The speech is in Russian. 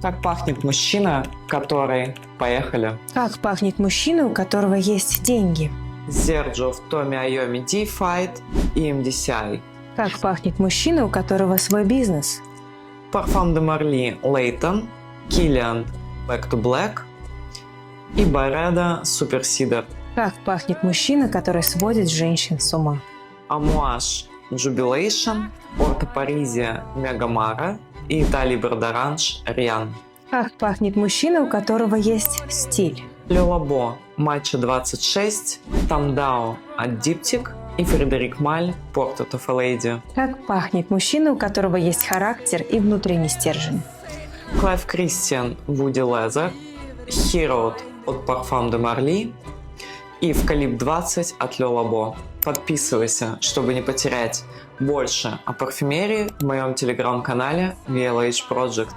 Как пахнет мужчина, который... Поехали. Как пахнет мужчина, у которого есть деньги? Серджио в Томе Айоми D-Fight и MDCI. Как пахнет мужчина, у которого свой бизнес? Парфюм де Марли Лейтон, Киллиан Back to Black и Байреда Супер Сидер. Как пахнет мужчина, который сводит женщин с ума? Амуаш Jubilation, Порто Паризия Мегамара и Италий Бродоранж Риан. Как пахнет мужчина, у которого есть стиль? Le Labo Матча 26, Тамдао от Диптик и Фредерик Маль Portrait of a Lady. Как пахнет мужчина, у которого есть характер и внутренний стержень? Клайв Кристиан Вуди Лезер, Hero от Parfum de Marly и Вкалип 20 от Le Labo. Подписывайся, чтобы не потерять больше о парфюмерии в моем телеграм-канале VLH Project.